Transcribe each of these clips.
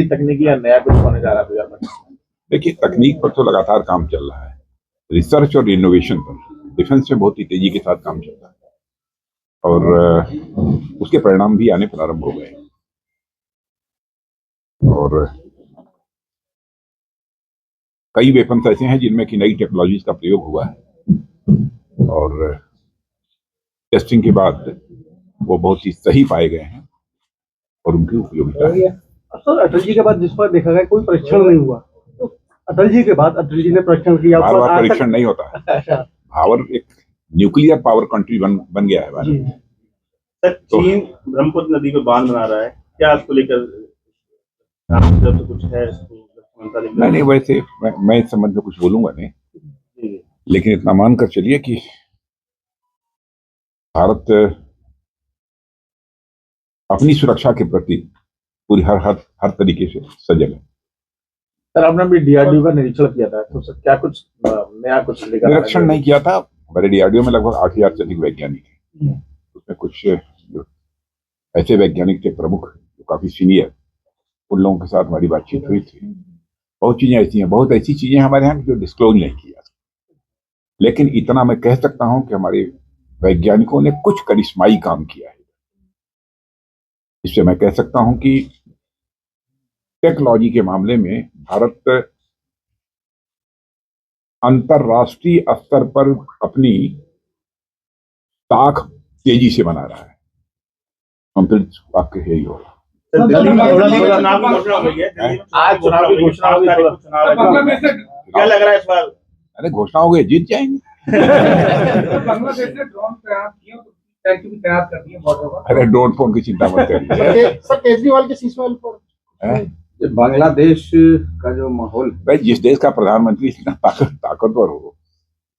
तकनीकी या नया कुछ होने जा रहा है 2025 में? देखिए, तकनीक पर तो लगातार काम चल रहा है, रिसर्च और इनोवेशन पर डिफेंस में बहुत ही तेजी के साथ काम चल रहा है और उसके परिणाम भी आने प्रारंभ हो गए और कई वेपन्स ऐसे हैं जिनमें कि नई टेक्नोलॉजीज का प्रयोग हुआ है और टेस्टिंग के बाद वो बहुत ही सही पाए गए हैं और उनकी उपयोगिता है। सर, अटल जी के बाद जिस पर देखा गया कोई परीक्षण नहीं हुआ, तो अटल जी के बाद अटल जी ने परीक्षण किया, बार बार परीक्षण नहीं होता है। पावर एक न्यूक्लियर पावर कंट्री बन गया है भारत। सर, चीन ब्रह्मपुत्र नदी पे बांध बना रहा है, क्या आपको लेकर तो कुछ है? नहीं, वैसे मैं इस संबंध में कुछ बोलूंगा नहीं, लेकिन इतना मानकर चलिए कि भारत अपनी सुरक्षा के प्रति पूरी हर तरीके से सजग है। सर, आपने भी डीआरडीओ का निरीक्षण किया था, तो सर क्या कुछ नया कुछ लेकर? निरीक्षण नहीं किया था, हमारे डीआरडीओ में लगभग 8,000 से अधिक वैज्ञानिक हैं। उसमें कुछ जो ऐसे वैज्ञानिक थे प्रमुख जो काफी सीनियर, उन लोगों के साथ हमारी बातचीत हुई थी। बहुत चीजें ऐसी हैं, बहुत ऐसी चीजें हमारे यहाँ जो डिस्क्लोज नहीं किया, लेकिन इतना मैं कह सकता हूं कि हमारे वैज्ञानिकों ने कुछ करिश्माई काम किया है। इससे मैं कह सकता हूं कि टेक्नोलॉजी के मामले में भारत अंतरराष्ट्रीय स्तर पर अपनी ताक तेजी से बना रहा है। हम फिर आपके यही होगा। आज चुनाव की घोषणा होगी, क्या लग रहा है इस बार? अरे घोषणा हो गई, जीत जाएंगे। बांग्लादेश ने ड्रोन तैनात कर दिए बॉर्डर पर। अरे ड्रोन फोन की चिंता मत करिए। सर, केजरीवाल के सीजफायर पर बांग्लादेश का जो माहौल, भाई जिस देश का प्रधानमंत्री इतना ताकतवर हो,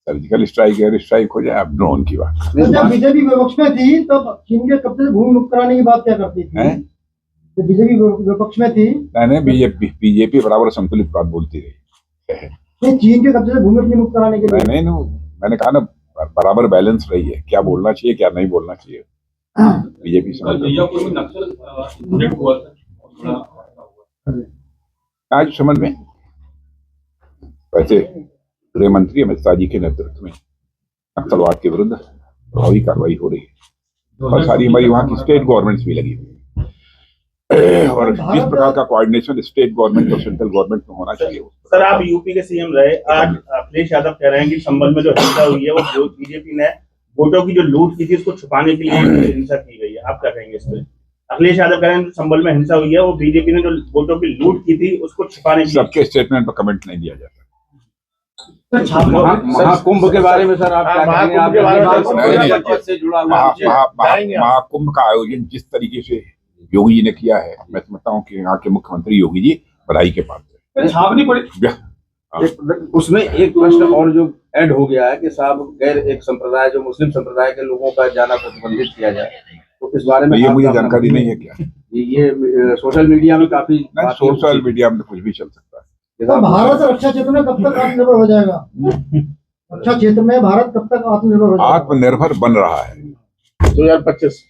सर्जिकल स्ट्राइक एयर स्ट्राइक हो जाए, अब ड्रोन की बात। जब बीजेपी विपक्ष में थी तब चीन के कब्जे से भूमि मुक्त कराने की बात क्या करती थी? जब बीजेपी विपक्ष में थी, नहीं, बीजेपी बराबर संतुलित बात बोलती रही। चीन के कब्जे से भूमि अपनी मुक्त कराने के लिए नहीं, मैंने कहा ना, बराबर बैलेंस रही है, क्या बोलना चाहिए क्या नहीं बोलना चाहिए। बीजेपी आज समझ में, वैसे गृह मंत्री अमित शाह जी के नेतृत्व में नक्सलवाद के विरुद्ध प्रभावी कार्रवाई हो रही है और सारी हमारी वहाँ की स्टेट गवर्नमेंट्स भी लगी हुई है और जिस प्रकार का कोऑर्डिनेशन स्टेट गवर्नमेंट और सेंट्रल गवर्नमेंट में होना चाहिए। सर, आप यूपी के सीएम रहे, आज अखिलेश यादव कह रहे हैं कि संबल में जो हिंसा हुई है वो बीजेपी ने वोटों की जो लूट की थी उसको छुपाने के लिए हिंसा की गई है, आप क्या कहेंगे इस पर? अखिलेश यादव कह रहे हैं संबल में हिंसा हुई है वो बीजेपी ने जो वोटों की लूट की थी उसको छुपाने के लिए। सबके स्टेटमेंट पर कमेंट नहीं दिया जाता। महाकुंभ के बारे में सर आप क्या कहेंगे? महाकुंभ का आयोजन जिस तरीके से योगी जी ने किया है, मैं समझता हूँ कि यहाँ के मुख्यमंत्री योगी जी बधाई के पात्र हैं। उसमें एक प्रश्न और जो ऐड हो गया है कि साहब गैर एक संप्रदाय जो मुस्लिम संप्रदाय के लोगों का जाना प्रतिबंधित किया जाए, तो इस बारे में ये मुझे जानकारी नहीं है। क्या ये सोशल मीडिया में काफी, सोशल मीडिया में कुछ भी चल सकता है। तो भारत रक्षा क्षेत्र में कब तक आत्मनिर्भर हो जाएगा? रक्षा क्षेत्र में भारत कब तक आत्मनिर्भर हो जाएगा? आत्मनिर्भर बन रहा है 2025।